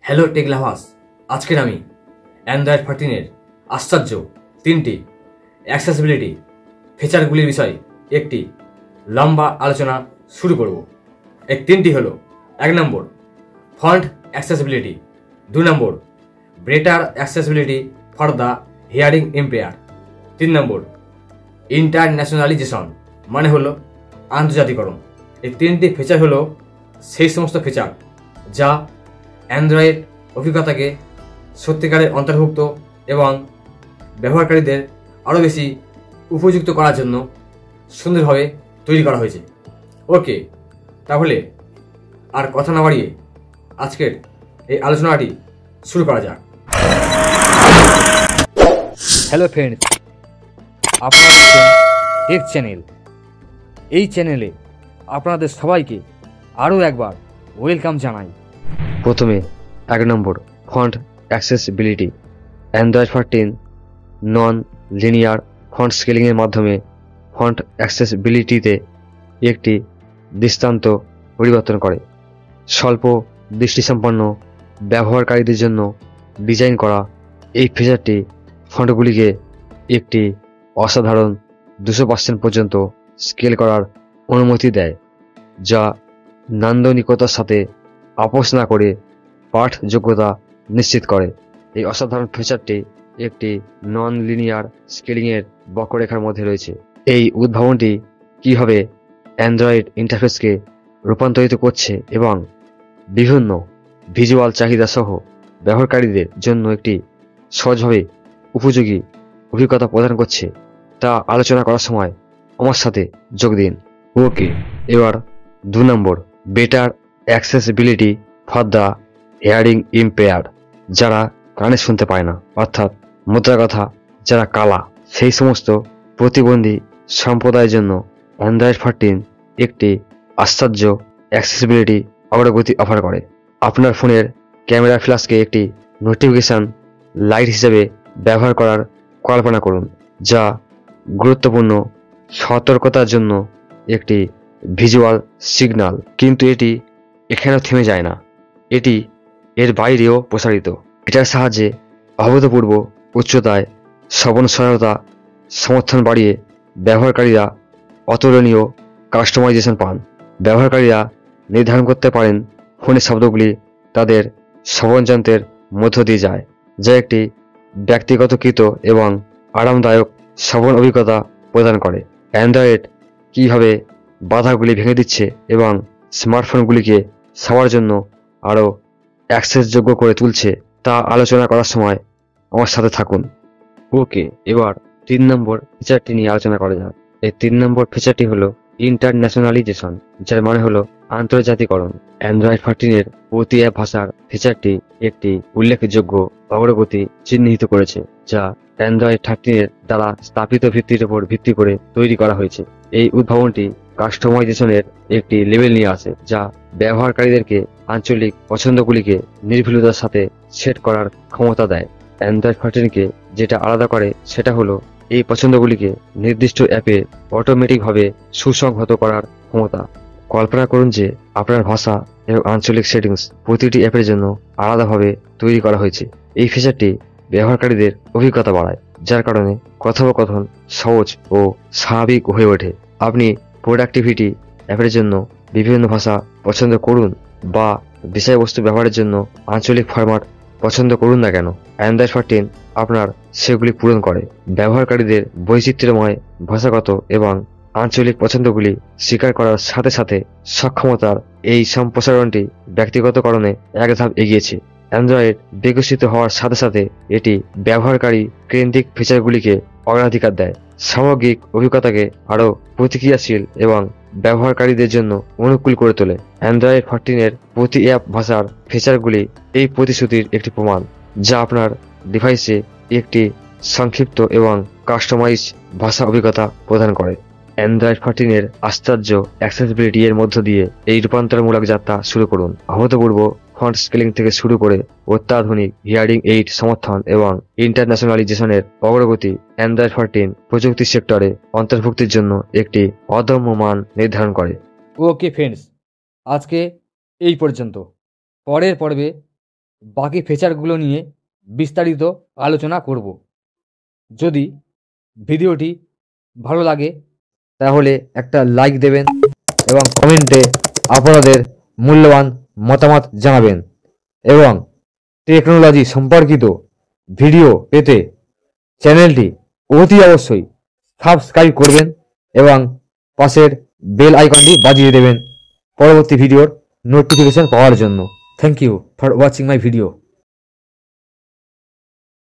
Hello take lovers, আজকের আমি Android 14-এর আশ্চর্য 3টি অ্যাক্সেসিবিলিটি ফিচারগুলির বিষয়ে একটি লম্বা আলোচনা শুরু করব। এই 3টি হলো: 1 নম্বর ফন্ট অ্যাক্সেসিবিলিটি, 2 নম্বর better accessibility for the hearing impair, 3 নম্বর ইন্টারন্যাশনালাইজেশন মানে হলো আন্তর্জাতিকরণ। এই 3টি ফিচার হলো সেই সমস্ত ফিচার যা অ্যান্ড্রয়েড অভিজ্ঞতাকে সত্যিকারের অন্তর্ভুক্ত এবং ব্যবহারকারীদের আরও বেশি উপযুক্ত করার জন্য সুন্দরভাবে তৈরি করা হয়েছে। ওকে, তাহলে আর কথা না বাড়িয়ে আজকের এই আলোচনাটি শুরু করা যাক। হ্যালো ফ্রেন্ডস, আপনারা দেখছেন টেক চ্যানেল। এই চ্যানেলে আপনাদের সবাইকে আরও একবার ওয়েলকাম জানাই। প্রথমে 1 নম্বর font accessibility. Android 14 non linear font স্কেলিংয়ের মাধ্যমে ফন্ট অ্যাক্সেসিবিলিটিতে একটি দৃষ্টান্ত পরিবর্তন করে। স্বল্প দৃষ্টিসম্পন্ন ব্যবহারকারীদের জন্য ডিজাইন করা এই ফিচারটি ফন্টগুলিকে একটি অসাধারণ 200% পর্যন্ত স্কেল করার অনুমতি দেয়, যা নান্দনিকতার সাথে আপোষ না করে পাঠযোগ্যতা নিশ্চিত করে। এই অসাধারণ ফিচারটি একটি নন লিনিয়ার স্কেলিংয়ের বক্ররেখার মধ্যে রয়েছে। এই উদ্ভাবনটি কীভাবে অ্যান্ড্রয়েড ইন্টারফেসকে রূপান্তরিত করছে এবং বিভিন্ন ভিজুয়াল চাহিদা সহ ব্যবহারকারীদের জন্য একটি সহজভাবে উপযোগী অভিজ্ঞতা প্রদান করছে তা আলোচনা করার সময় আমার সাথে যোগ দিন। ওকে, এবার 2 নম্বর better accessibility for the hearing impaired. যারা কানে শুনতে পায় না, অর্থাৎ মোদ্রা কথা যারা কালা, সেই সমস্ত প্রতিবন্ধী সম্প্রদায়ের জন্য অ্যান্ড্রয়েড 14 একটি আশ্চর্য অ্যাক্সেসিবিলিটি অগ্রগতি অফার করে। আপনার ফোনের ক্যামেরা ফ্ল্যাশকে একটি নোটিফিকেশন লাইট হিসেবে ব্যবহার করার কল্পনা করুন, যা গুরুত্বপূর্ণ সতর্কতার জন্য একটি ভিজুয়াল সিগন্যাল। কিন্তু এটি এখানেও থেমে যায় না, এটি এর বাইরেও প্রসারিত। এটার সাহায্যে অভূতপূর্ব উচ্চতায় শ্রবণ সহায়তা সমর্থন বাড়িয়ে ব্যবহারকারীরা অতুলনীয় কাস্টমাইজেশন পান। ব্যবহারকারীরা নির্ধারণ করতে পারেন ফোনের শব্দগুলি তাদের শ্রবণযন্ত্রের মধ্য দিয়ে যায়, যা একটি ব্যক্তিগতকৃত এবং আরামদায়ক শ্রবণ অভিজ্ঞতা প্রদান করে। অ্যান্ড্রয়েড কীভাবে বাধাগুলি ভেঙে দিচ্ছে এবং স্মার্টফোনগুলিকে সবার জন্য আরও অ্যাক্সেসযোগ্য করে তুলছে তা আলোচনা করার সময় আমার সাথে থাকুন। ওকে, এবার 3 নম্বর ফিচারটি নিয়ে আলোচনা করা যাক। এই 3 নম্বর ফিচারটি হলো ইন্টারন্যাশনালাইজেশন, যার মানে হলো আন্তর্জাতিকরণ। অ্যান্ড্রয়েড 14-এর প্রতি অ্যাপ ভাষার ফিচারটি একটি উল্লেখযোগ্য অগ্রগতি চিহ্নিত করেছে, যা অ্যান্ড্রয়েড 13-এর দ্বারা স্থাপিত ভিত্তির উপর ভিত্তি করে তৈরি করা হয়েছে। এই উদ্ভাবনটি কাস্টমাইজেশনের একটি লেভেল নিয়ে আসে, যা ব্যবহারকারীদেরকে আঞ্চলিক পছন্দগুলিকে নির্ভুলতার সাথে সেট করার ক্ষমতা দেয়। অ্যান্ড্রয়েড 14-কে যেটা আলাদা করে সেটা হলো এই পছন্দগুলিকে নির্দিষ্ট অ্যাপে অটোমেটিকভাবে সুসংহত করার ক্ষমতা। কল্পনা করুন যে আপনার ভাষা এবং আঞ্চলিক সেটিংস প্রতিটি অ্যাপের জন্য আলাদাভাবে তৈরি করা হয়েছে। এই ফিচারটি ব্যবহারকারীদের অভিজ্ঞতা বাড়ায়, যার কারণে কথোপকথন সহজ ও স্বাভাবিক হয়ে ওঠে। আপনি প্রোডাক্টিভিটি অ্যাপের জন্য বিভিন্ন ভাষা পছন্দ করুন বা বিষয়বস্তু ব্যবহারের জন্য আঞ্চলিক ফরম্যাট পছন্দ করুন না কেন, অ্যান্ড্রয়েড 14 আপনার সেগুলি পূরণ করে। ব্যবহারকারীদের বৈচিত্র্যময় ভাষাগত এবং আঞ্চলিক পছন্দগুলি স্বীকার করার সাথে সাথে সক্ষমতার এই সম্প্রসারণটি ব্যক্তিগতকরণে এক ধাপ এগিয়েছে। অ্যান্ড্রয়েড বিকশিত হওয়ার সাথে সাথে এটি ব্যবহারকারী কেন্দ্রিক ফিচারগুলিকে অগ্রাধিকার দেয়, সামগ্রিক অভিজ্ঞতাকে আরও প্রতিক্রিয়াশীল এবং ব্যবহারকারীদের জন্য অনুকূল করে তোলে। অ্যান্ড্রয়েড 14-এর প্রতি অ্যাপ ভাষার ফিচারগুলি এই প্রতিশ্রুতির একটি প্রমাণ, যা আপনার ডিভাইসে একটি সংক্ষিপ্ত এবং কাস্টমাইজ ভাষা অভিজ্ঞতা প্রদান করে। অ্যান্ড্রয়েড 14-এর আশ্চর্য অ্যাক্সেসিবিলিটি এর মধ্য দিয়ে এই রূপান্তরমূলক যাত্রা শুরু করুন। অভূতপূর্ব ফন্ট স্কেলিং থেকে শুরু করে অত্যাধুনিক হিয়ারিং এইড সমর্থন এবং ইন্টারন্যাশনালাইজেশনের অগ্রগতি অ্যান্ড্রয়েড 14 প্রযুক্তি সেক্টরে অন্তর্ভুক্তির জন্য একটি অদম্য মান নির্ধারণ করে। ওকে ফ্রেন্ডস, আজকে এই পর্যন্ত। পরের পর্বে বাকি ফিচারগুলো নিয়ে বিস্তারিত আলোচনা করব। যদি ভিডিওটি ভালো লাগে তাহলে একটা লাইক দেবেন এবং কমেন্টে আপনাদের মূল্যবান মতামত জানাবেন এবং টেকনোলজি সম্পর্কিত ভিডিও পেতে চ্যানেলটি অতি অবশ্যই সাবস্ক্রাইব করবেন এবং পাশের বেল আইকনটি বাজিয়ে দেবেন পরবর্তী ভিডিওর নোটিফিকেশন পাওয়ার জন্য। Thank you for watching my video.